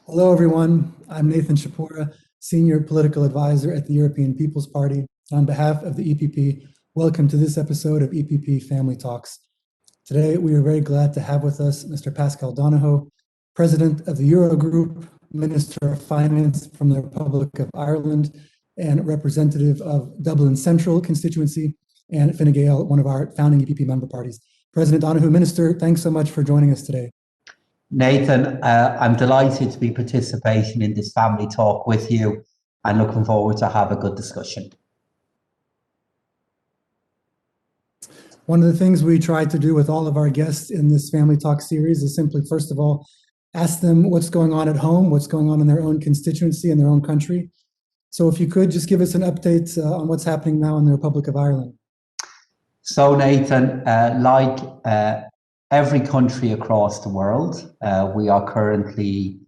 Hello, everyone. I'm Nathan Shapura, Senior Political Advisor at the European People's Party. On behalf of the EPP, welcome to this episode of EPP Family Talks. Today, we are very glad to have with us Mr. Paschal Donohoe, President of the Eurogroup, Minister of Finance from the Republic of Ireland, and representative of Dublin Central constituency, and Fine Gael, one of our founding EPP member parties. President Donohoe, Minister, thanks so much for joining us today. Nathan, I'm delighted to be participating in this family talk with you and looking forward to have a good discussion. One of the things we try to do with all of our guests in this family talk series is simply, first of all, ask them what's going on at home, what's going on in their own constituency, in their own country. So if you could just give us an update on what's happening now in the Republic of Ireland. So Nathan, like every country across the world, we are currently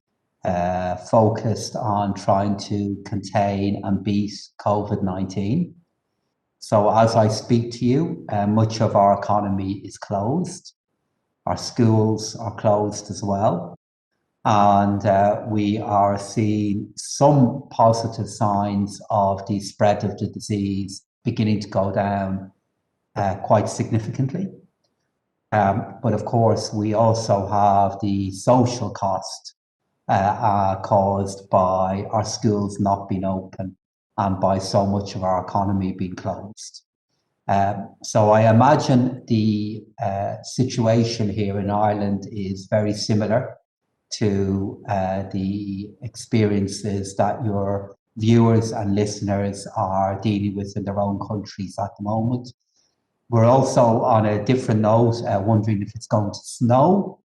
focused on trying to contain and beat COVID-19. So as I speak to you, much of our economy is closed. Our schools are closed as well. And we are seeing some positive signs of the spread of the disease beginning to go down quite significantly. But of course, we also have the social cost caused by our schools not being open and by so much of our economy being closed. So I imagine the situation here in Ireland is very similar to the experiences that your viewers and listeners are dealing with in their own countries at the moment. We're also, on a different note, wondering if it's going to snow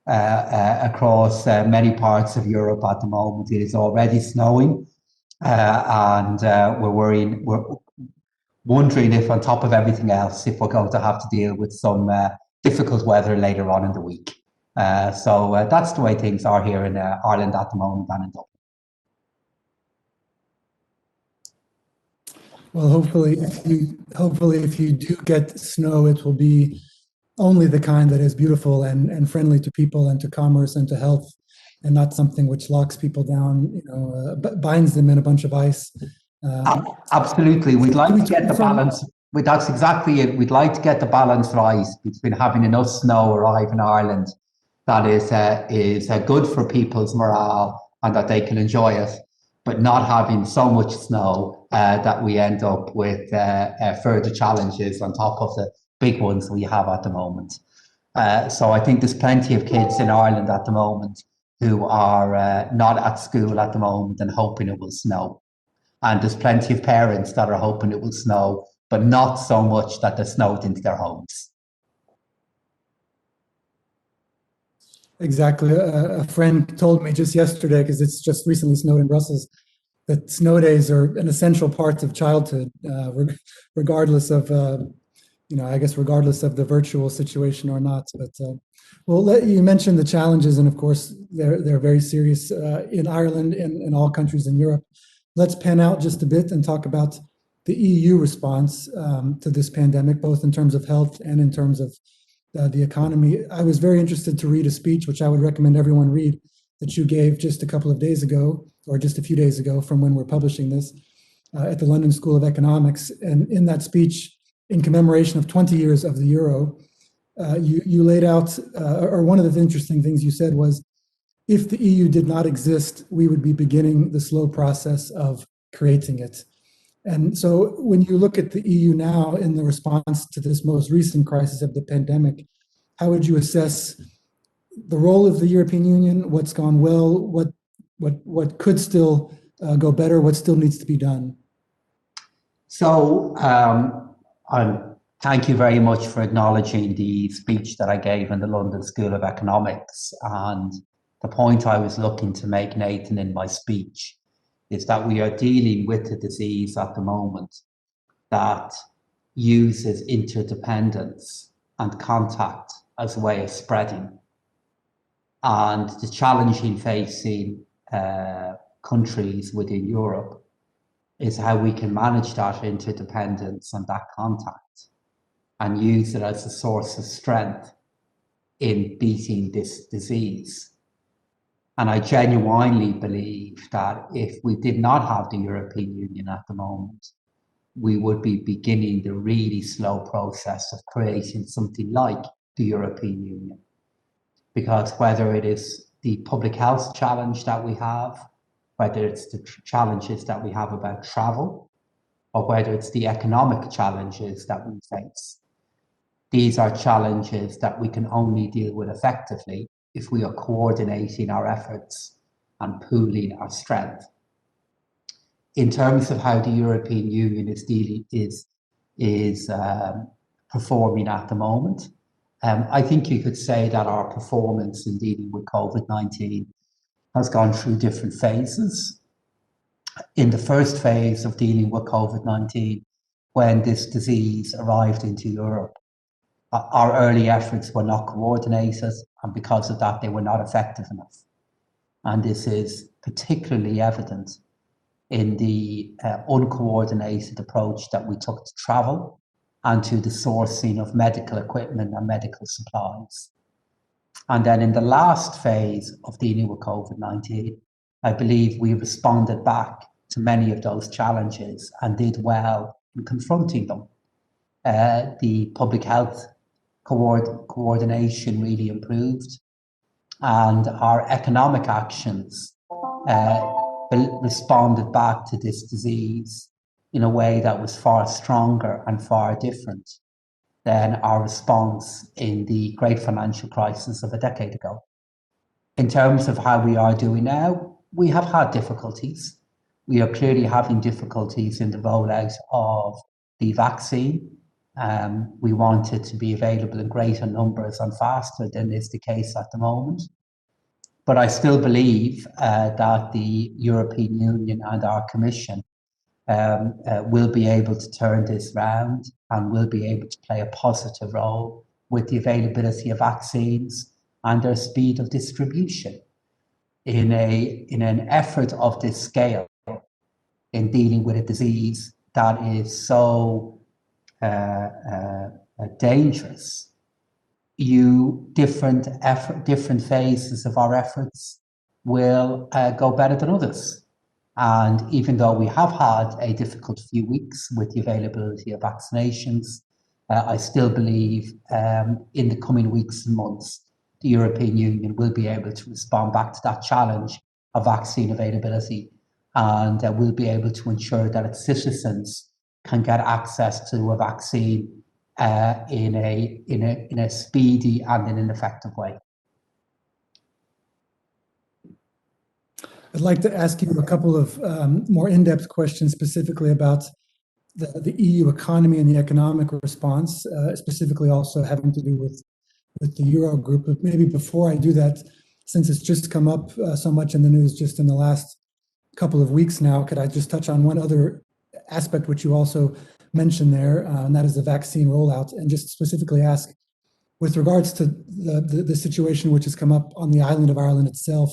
across many parts of Europe at the moment. It is already snowing, and we're wondering if, on top of everything else, if we're going to have to deal with some difficult weather later on in the week. So that's the way things are here in Ireland at the moment and in Dublin. Well, hopefully, if you do get snow, it will be only the kind that is beautiful and friendly to people and to commerce and to health, and not something which locks people down, binds them in a bunch of ice. Absolutely, we'd like to get the balance. That's exactly it. We'd like to get the balance right between having enough snow arrive in Ireland that is good for people's morale and that they can enjoy it, but not having so much snow that we end up with further challenges on top of the big ones we have at the moment. So I think there's plenty of kids in Ireland at the moment who are not at school at the moment and hoping it will snow. And there's plenty of parents that are hoping it will snow, but not so much that they snowed into their homes. Exactly. A friend told me just yesterday, because it's just recently snowed in Brussels, that snow days are an essential part of childhood, regardless of, regardless of the virtual situation or not. But you mentioned the challenges, and of course, they're very serious in Ireland and in all countries in Europe. Let's pan out just a bit and talk about the EU response to this pandemic, both in terms of health and in terms of the economy. I was very interested to read a speech, which I would recommend everyone read, that you gave just a couple of days ago, or just a few days ago from when we're publishing this, at the London School of Economics. And in that speech, in commemoration of 20 years of the euro, you laid out, or one of the interesting things you said was, if the EU did not exist, we would be beginning the slow process of creating it. And so when you look at the EU now in the response to this most recent crisis of the pandemic, how would you assess the role of the European Union, what's gone well, what could still go better, what still needs to be done? So thank you very much for acknowledging the speech that I gave in the London School of Economics. And the point I was looking to make, Nathan, in my speech is that we are dealing with a disease at the moment that uses interdependence and contact as a way of spreading. And the challenge in facing countries within Europe is how we can manage that interdependence and that contact and use it as a source of strength in beating this disease. And I genuinely believe that if we did not have the European Union at the moment, we would be beginning the really slow process of creating something like the European Union. Because whether it is the public health challenge that we have, whether it's the challenges that we have about travel, or whether it's the economic challenges that we face, these are challenges that we can only deal with effectively if we are coordinating our efforts and pooling our strength. In terms of how the European Union is performing at the moment, I think you could say that our performance in dealing with COVID-19 has gone through different phases. In the first phase of dealing with COVID-19, when this disease arrived into Europe, our early efforts were not coordinated, and because of that, they were not effective enough. And this is particularly evident in the uncoordinated approach that we took to travel and to the sourcing of medical equipment and medical supplies. And then in the last phase of dealing with COVID-19, I believe we responded back to many of those challenges and did well in confronting them. The public health coordination really improved, and our economic actions responded back to this disease in a way that was far stronger and far different than our response in the great financial crisis of a decade ago. In terms of how we are doing now, we have had difficulties. We are clearly having difficulties in the rollout of the vaccine. We want it to be available in greater numbers and faster than is the case at the moment. But I still believe that the European Union and our Commission will be able to turn this round and will be able to play a positive role with the availability of vaccines and their speed of distribution in an effort of this scale in dealing with a disease that is so dangerous. Different phases of our efforts will go better than others. And even though we have had a difficult few weeks with the availability of vaccinations, I still believe in the coming weeks and months, the European Union will be able to respond back to that challenge of vaccine availability, and will be able to ensure that its citizens can get access to a vaccine in a speedy and in an effective way. I'd like to ask you a couple of more in-depth questions specifically about the EU economy and the economic response, specifically also having to do with the Eurogroup. But maybe before I do that, since it's just come up so much in the news just in the last couple of weeks now, could I just touch on one other aspect which you also mentioned there, and that is the vaccine rollout, and just specifically ask, with regards to the situation which has come up on the island of Ireland itself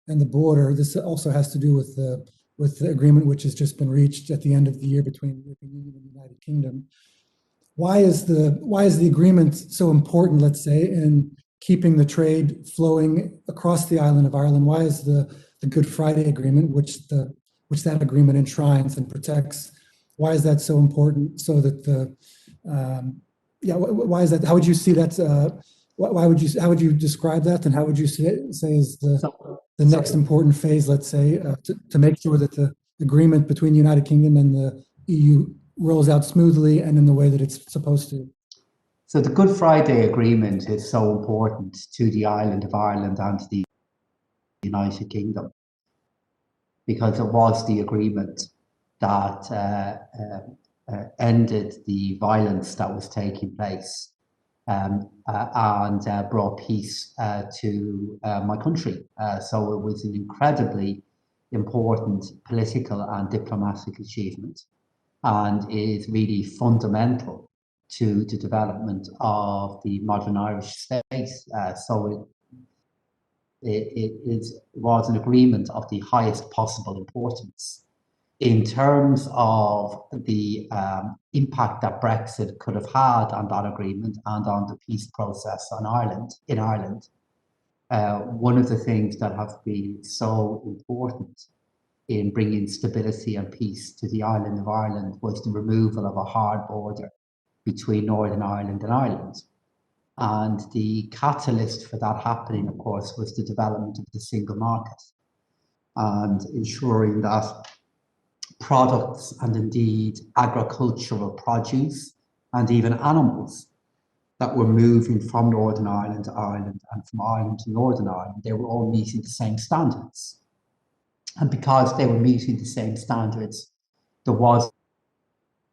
and the border, this also has to do with the agreement which has just been reached at the end of the year between the European Union and the United Kingdom. Why is the agreement so important, let's say, in keeping the trade flowing across the island of Ireland? Why is the Good Friday Agreement, which that agreement enshrines and protects, why is that so important? So that why is that? How would you see that? How would you describe that, and how would you say is the next important phase, let's say, to make sure that the agreement between the United Kingdom and the EU rolls out smoothly and in the way that it's supposed to? So the Good Friday Agreement is so important to the island of Ireland and to the United Kingdom because it was the agreement that ended the violence that was taking place and brought peace to my country. So it was an incredibly important political and diplomatic achievement, and is really fundamental to the development of the modern Irish state. So it was an agreement of the highest possible importance. In terms of the impact that Brexit could have had on that agreement and on the peace process in Ireland, one of the things that have been so important in bringing stability and peace to the island of Ireland was the removal of a hard border between Northern Ireland and Ireland. And the catalyst for that happening, of course, was the development of the single market and ensuring that products and indeed agricultural produce and even animals that were moving from Northern Ireland to Ireland and from Ireland to Northern Ireland, they were all meeting the same standards. And because they were meeting the same standards, there was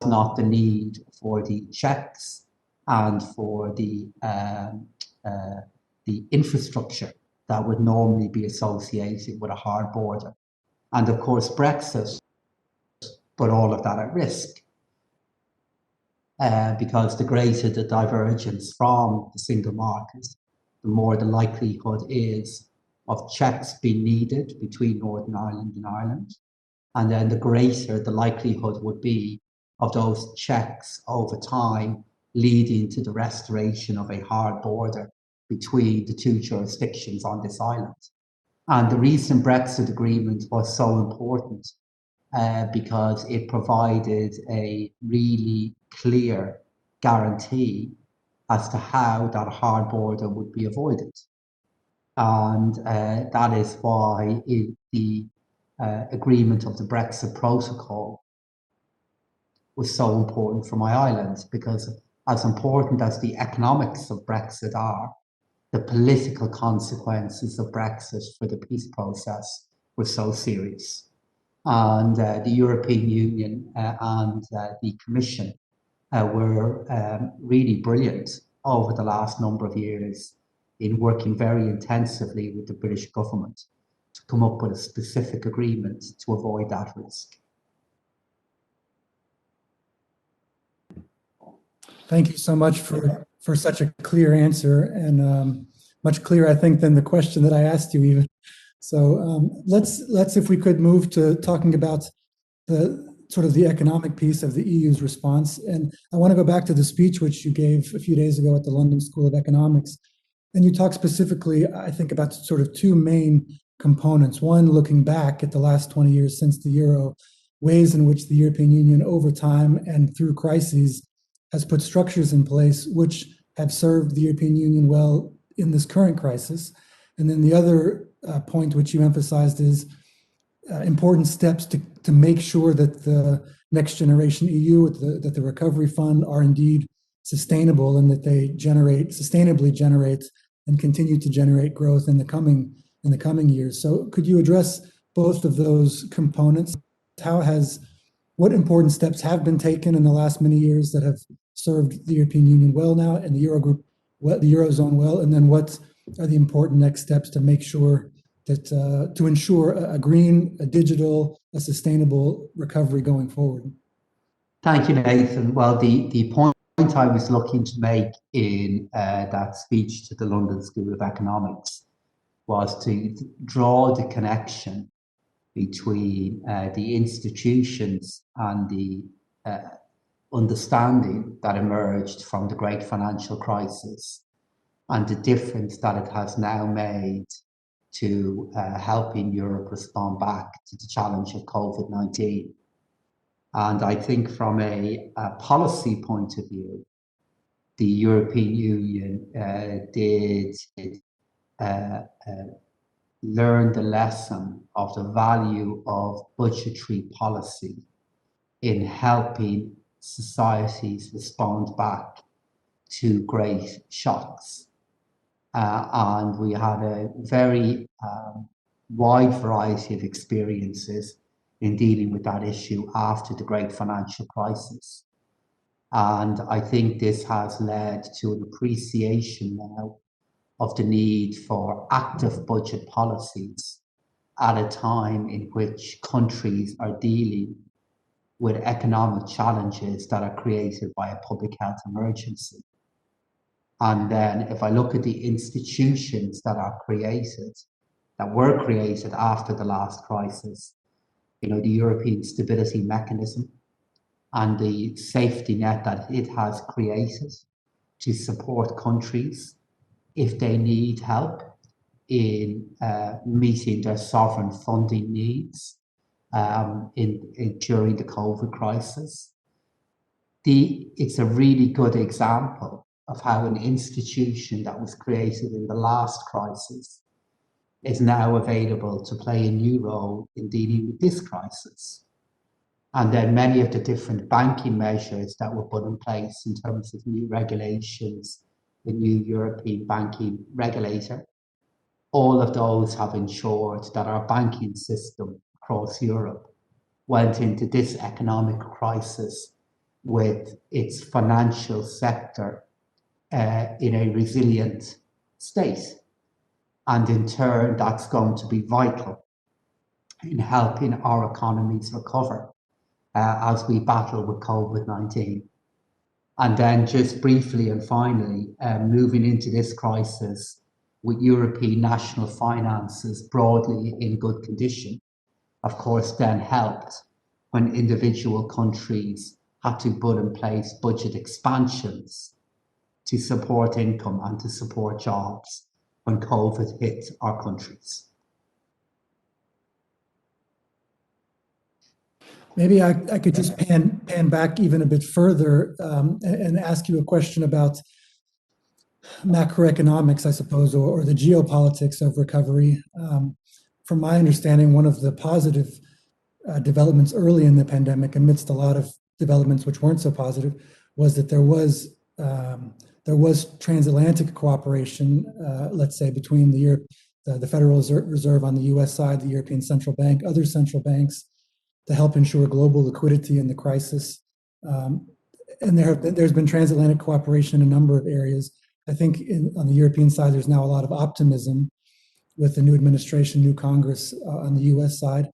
not the need for the checks and for the infrastructure that would normally be associated with a hard border. And of course, Brexit put all of that at risk because the greater the divergence from the single market, the more the likelihood is of checks being needed between Northern Ireland and Ireland. And then the greater the likelihood would be of those checks over time leading to the restoration of a hard border between the two jurisdictions on this island. And the recent Brexit agreement was so important because it provided a really clear guarantee as to how that hard border would be avoided. And that is why the agreement of the Brexit protocol was so important for my island, because as important as the economics of Brexit are, the political consequences of Brexit for the peace process were so serious. And the European Union and the Commission were really brilliant over the last number of years in working very intensively with the British government to come up with a specific agreement to avoid that risk. Thank you so much for such a clear answer, and much clearer, I think, than the question that I asked you even. So let's, if we could, move to talking about the sort of the economic piece of the EU's response. And I want to go back to the speech which you gave a few days ago at the London School of Economics. And you talked specifically, I think, about sort of two main components. One, looking back at the last 20 years since the euro, ways in which the European Union over time and through crises has put structures in place which have served the European Union well in this current crisis. And then the other point which you emphasized is important steps to make sure that the next generation EU, that the recovery fund are indeed sustainable and that they sustainably generate and continue to generate growth in the coming years. So could you address both of those components? What important steps have been taken in the last many years that have served the European Union well now and the Eurogroup, the Eurozone well, and then what are the important next steps to make sure that to ensure a green, a digital, a sustainable recovery going forward? Thank you, Nathan. Well, the point I was looking to make in that speech to the London School of Economics was to draw the connection between the institutions and the understanding that emerged from the great financial crisis and the difference that it has now made to helping Europe respond back to the challenge of COVID-19. And I think from a policy point of view, the European Union did learn the lesson of the value of budgetary policy in helping societies respond back to great shocks. And we had a very wide variety of experiences in dealing with that issue after the great financial crisis. And I think this has led to an appreciation now of the need for active budget policies at a time in which countries are dealing with economic challenges that are created by a public health emergency. And then if I look at the institutions that were created after the last crisis, the European Stability Mechanism and the safety net that it has created to support countries if they need help, in meeting their sovereign funding needs during the COVID crisis. It's a really good example of how an institution that was created in the last crisis is now available to play a new role in dealing with this crisis. And then many of the different banking measures that were put in place in terms of new regulations, the new European banking regulator, all of those have ensured that our banking system across Europe went into this economic crisis with its financial sector in a resilient state. And in turn, that's going to be vital in helping our economies recover as we battle with COVID-19. And then just briefly and finally, moving into this crisis with European national finances broadly in good condition, of course, then helped when individual countries had to put in place budget expansions to support income and to support jobs when COVID hit our countries. Maybe I could just pan back even a bit further and ask you a question about macroeconomics, I suppose, or the geopolitics of recovery. From my understanding, one of the positive developments early in the pandemic, amidst a lot of developments which weren't so positive, was that there was transatlantic cooperation, let's say, between the Federal Reserve on the U.S. side, the European Central Bank, other central banks, to help ensure global liquidity in the crisis. And there's been transatlantic cooperation in a number of areas. I think on the European side, there's now a lot of optimism with the new administration, new Congress on the U.S. side.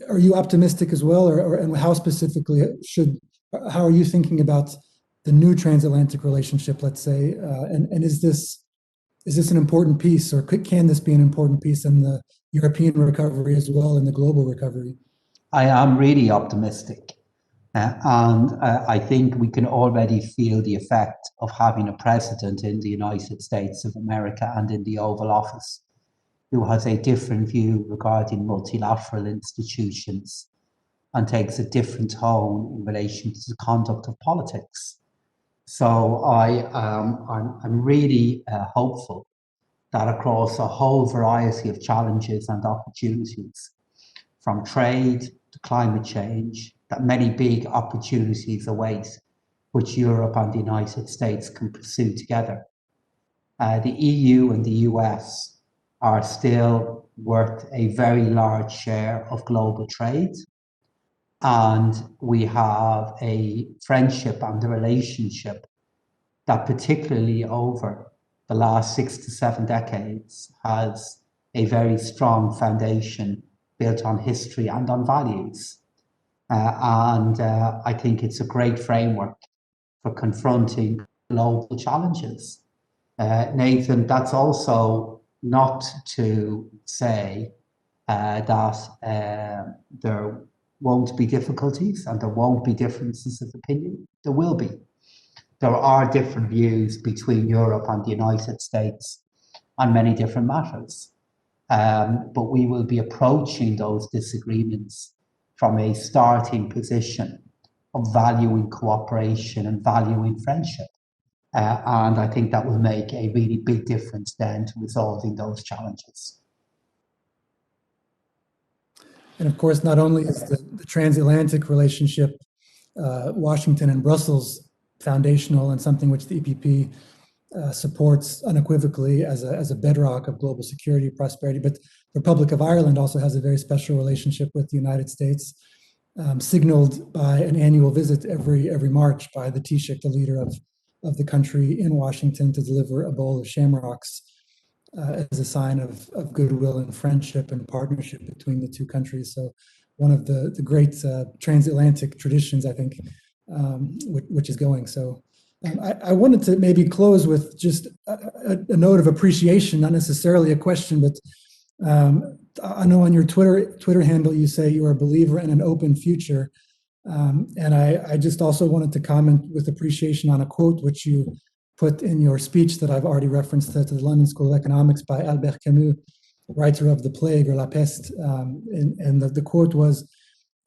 Are you optimistic as well, and how specifically how are you thinking about the new transatlantic relationship, let's say, and is this an important piece, or can this be an important piece in the European recovery as well, in the global recovery? I am really optimistic. And I think we can already feel the effect of having a president in the United States of America and in the Oval Office who has a different view regarding multilateral institutions and takes a different tone in relation to the conduct of politics. So I'm really hopeful that across a whole variety of challenges and opportunities, from trade to climate change, that many big opportunities await, which Europe and the United States can pursue together. The EU and the US are still worth a very large share of global trade. And we have a friendship and a relationship that, particularly over the last 6 to 7 decades, has a very strong foundation built on history and on values. I think it's a great framework for confronting global challenges. Nathan, that's also not to say that there won't be difficulties and there won't be differences of opinion. There will be. There are different views between Europe and the United States on many different matters. But we will be approaching those disagreements from a starting position of valuing cooperation and valuing friendship. And I think that will make a really big difference then to resolving those challenges. And of course, not only is the transatlantic relationship, Washington and Brussels, foundational and something which the EPP supports unequivocally as a bedrock of global security and prosperity, but the Republic of Ireland also has a very special relationship with the United States, signaled by an annual visit every March by the Taoiseach, the leader of the country, in Washington to deliver a bowl of shamrocks as a sign of goodwill and friendship and partnership between the two countries. So one of the great transatlantic traditions, I think, which is going. So I wanted to maybe close with just a note of appreciation, not necessarily a question, but I know on your Twitter handle you say you are a believer in an open future. And I just also wanted to comment with appreciation on a quote which you put in your speech that I've already referenced to the London School of Economics by Albert Camus, writer of The Plague or La Peste. And the quote was,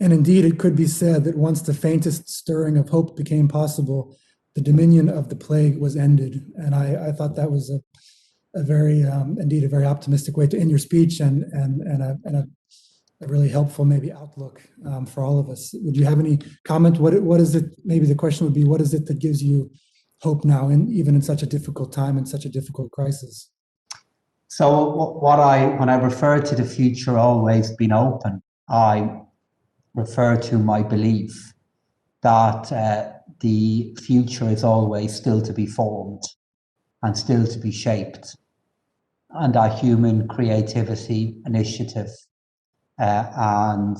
"And indeed it could be said that once the faintest stirring of hope became possible, the dominion of the plague was ended." And I thought that was a very, indeed, a very optimistic way to end your speech, and a really helpful maybe outlook for all of us. Would you have any comment? What is it? Maybe the question would be, what is it that gives you hope now, and even in such a difficult time, in such a difficult crisis? So when I refer to the future always being open, I refer to my belief that the future is always still to be formed and still to be shaped, and our human creativity, initiative, and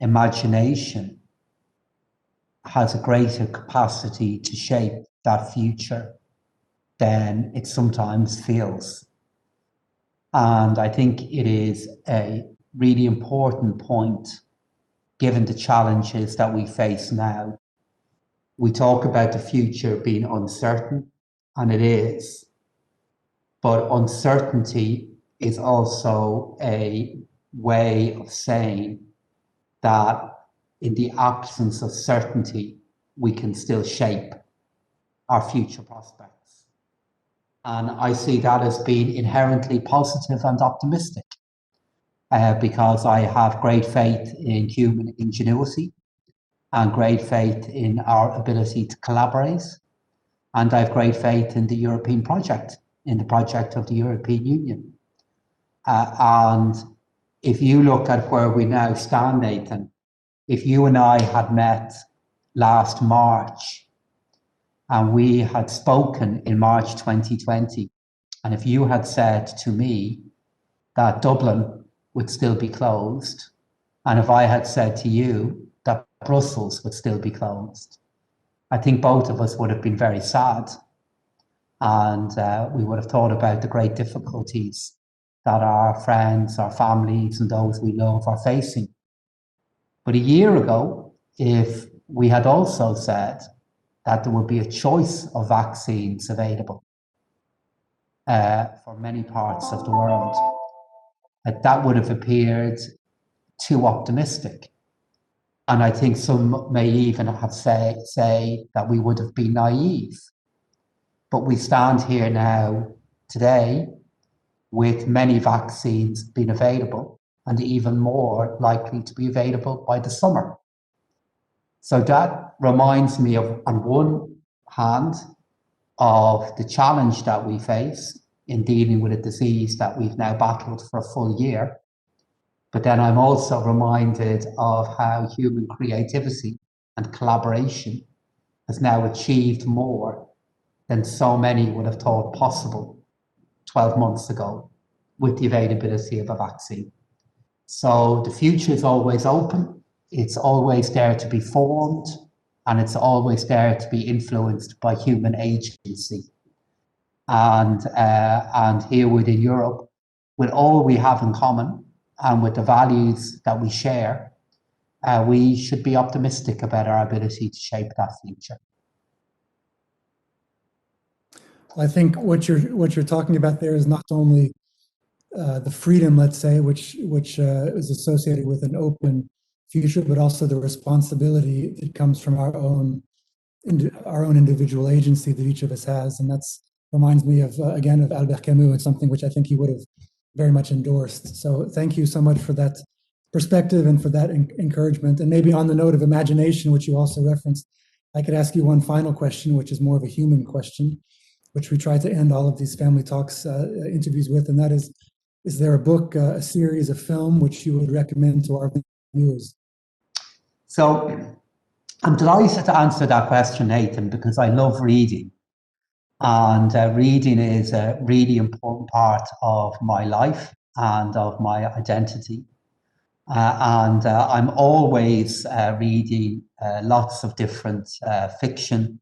imagination has a greater capacity to shape that future than it sometimes feels. And I think it is a really important point, given the challenges that we face now. We talk about the future being uncertain, and it is, but uncertainty is also a way of saying that in the absence of certainty, we can still shape our future prospects. And I see that as being inherently positive and optimistic, because I have great faith in human ingenuity and great faith in our ability to collaborate. And I have great faith in the European project, in the project of the European Union. And if you look at where we now stand, Nathan, if you and I had met last March and we had spoken in March 2020, and if you had said to me that Dublin would still be closed, and if I had said to you that Brussels would still be closed, I think both of us would have been very sad, and we would have thought about the great difficulties that our friends, our families, and those we love are facing. But a year ago, if we had also said that there would be a choice of vaccines available for many parts of the world, that would have appeared too optimistic. And I think some may even have say that we would have been naive. But we stand here now today with many vaccines being available, and even more likely to be available by the summer. So that reminds me of, on one hand, of the challenge that we face in dealing with a disease that we've now battled for a full year. But then I'm also reminded of how human creativity and collaboration has now achieved more than so many would have thought possible 12 months ago with the availability of a vaccine. So the future is always open, it's always there to be formed, and it's always there to be influenced by human agency. And here within Europe, with all we have in common and with the values that we share, we should be optimistic about our ability to shape that future. I think what you're talking about there is not only the freedom, let's say, which is associated with an open future, but also the responsibility that comes from our own individual agency that each of us has. And that's reminds me of again of Albert Camus, and something which I think he would have very much endorsed. So thank you so much for that perspective and for that encouragement. And maybe on the note of imagination, which you also referenced, I could ask you one final question, which is more of a human question, which we try to end all of these family talks interviews with, and that is there a book, a series, a film which you would recommend to our viewers? So I'm delighted to answer that question, Nathan, because I love reading. And reading is a really important part of my life and of my identity. And I'm always reading lots of different fiction,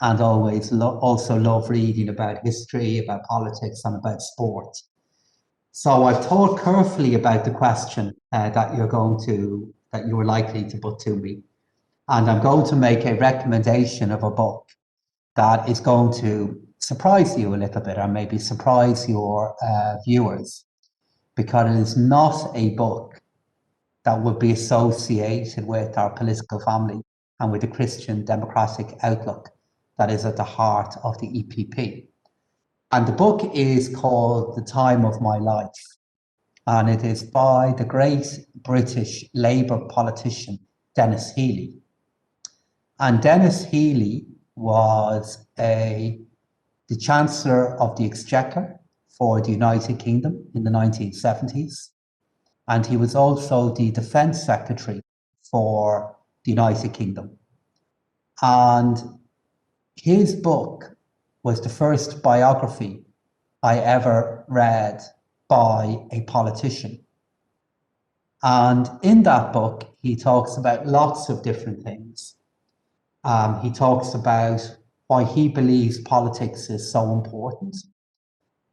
and always also love reading about history, about politics, and about sport. So I've thought carefully about the question that you were likely to put to me, and I'm going to make a recommendation of a book that is going to surprise you a little bit, or maybe surprise your viewers, because it is not a book that would be associated with our political family and with the Christian democratic outlook that is at the heart of the EPP. And the book is called The Time of My Life, and it is by the great British Labour politician, Denis Healey. And Denis Healey was the Chancellor of the Exchequer for the United Kingdom in the 1970s. And he was also the Defence Secretary for the United Kingdom. And his book was the first biography I ever read by a politician. And in that book, he talks about lots of different things. He talks about why he believes politics is so important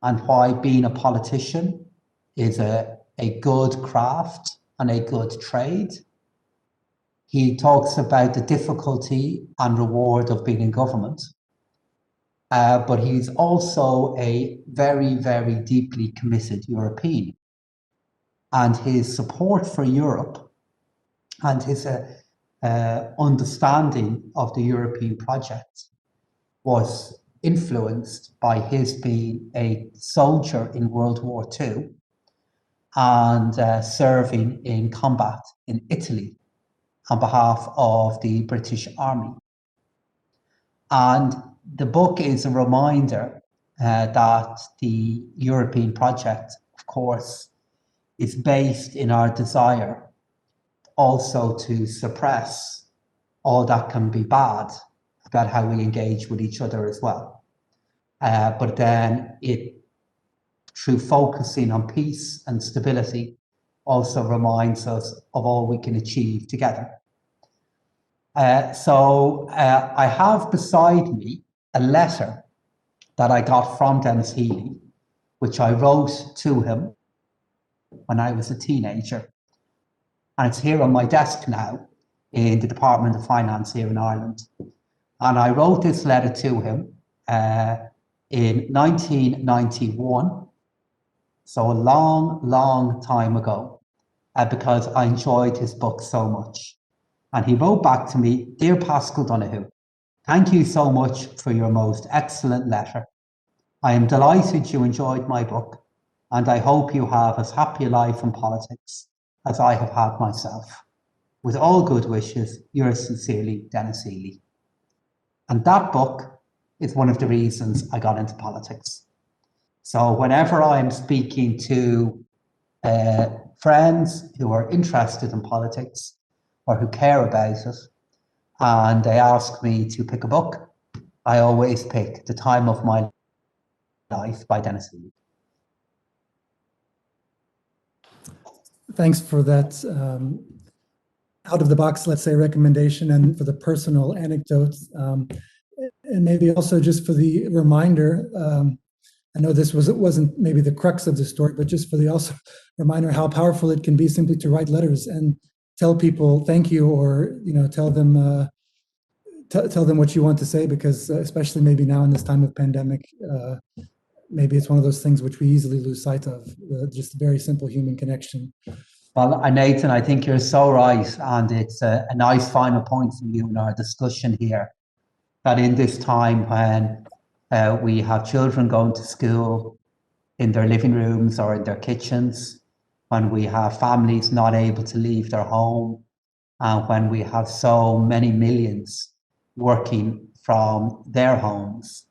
and why being a politician is a good craft and a good trade. He talks about the difficulty and reward of being in government. But he's also a very, very deeply committed European. And his support for Europe and his understanding of the European project was influenced by his being a soldier in World War II and serving in combat in Italy on behalf of the British Army. And the book is a reminder that the European project, of course, is based in our desire also to suppress all that can be bad about how we engage with each other as well. But then it, through focusing on peace and stability, also reminds us of all we can achieve together. So I have beside me a letter that I got from Denis Healey, which I wrote to him when I was a teenager. And it's here on my desk now in the Department of Finance here in Ireland. And I wrote this letter to him in 1991, so a long, long time ago, because I enjoyed his book so much. And he wrote back to me, "Dear Paschal Donohoe, thank you so much for your most excellent letter. I am delighted you enjoyed my book, and I hope you have as happy a life in politics as I have had myself. With all good wishes, yours sincerely, Denis Healey." And that book is one of the reasons I got into politics. So whenever I'm speaking to friends who are interested in politics or who care about it, and they ask me to pick a book, I always pick The Time of My Life by Denis Healey. Thanks for that out of the box, let's say, recommendation, and for the personal anecdotes, and maybe also just for the reminder. I know this wasn't maybe the crux of the story, but just for the also reminder how powerful it can be simply to write letters and tell people thank you, or tell them what you want to say, because especially maybe now in this time of pandemic, maybe it's one of those things which we easily lose sight of, just a very simple human connection. Well, Nathan, I think you're so right, and it's a nice final point from you in our discussion here, that in this time when we have children going to school in their living rooms or in their kitchens, when we have families not able to leave their home, and when we have so many millions working from their homes,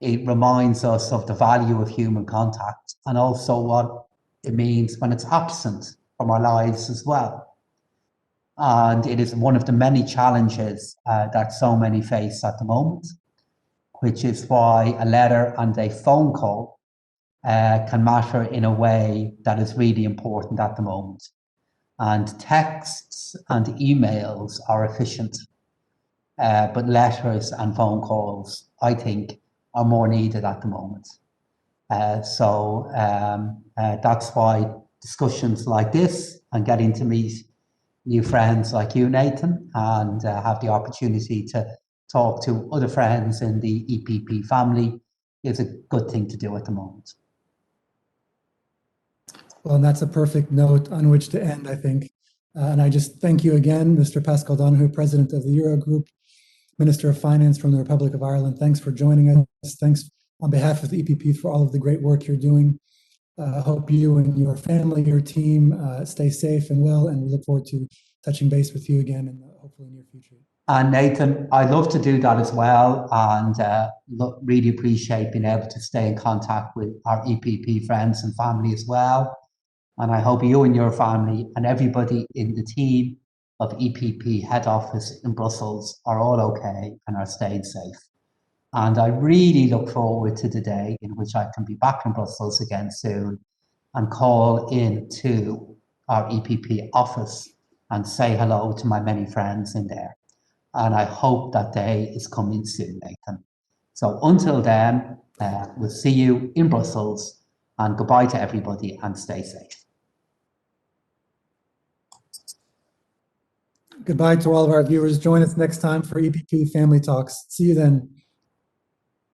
it reminds us of the value of human contact and also what it means when it's absent from our lives as well. And it is one of the many challenges that so many face at the moment, which is why a letter and a phone call can matter in a way that is really important at the moment. And texts and emails are efficient, but letters and phone calls, I think, are more needed at the moment. So that's why discussions like this and getting to meet new friends like you, Nathan, and have the opportunity to talk to other friends in the EPP family is a good thing to do at the moment. Well, and that's a perfect note on which to end, I think. And I just thank you again, Mr. Paschal Donohoe, President of the Eurogroup, Minister of Finance from the Republic of Ireland. Thanks for joining us. Thanks on behalf of the EPP for all of the great work you're doing. I hope you and your family, your team stay safe and well, and we look forward to touching base with you again in the hopefully near future. And Nathan, I'd love to do that as well, and really appreciate being able to stay in contact with our EPP friends and family as well. And I hope you and your family and everybody in the team of EPP head office in Brussels are all okay and are staying safe. And I really look forward to the day in which I can be back in Brussels again soon and call in to our EPP office and say hello to my many friends in there. And I hope that day is coming soon, Nathan. So until then, we'll see you in Brussels, and goodbye to everybody and stay safe. Goodbye to all of our viewers. Join us next time for EPP Family Talks. See you then.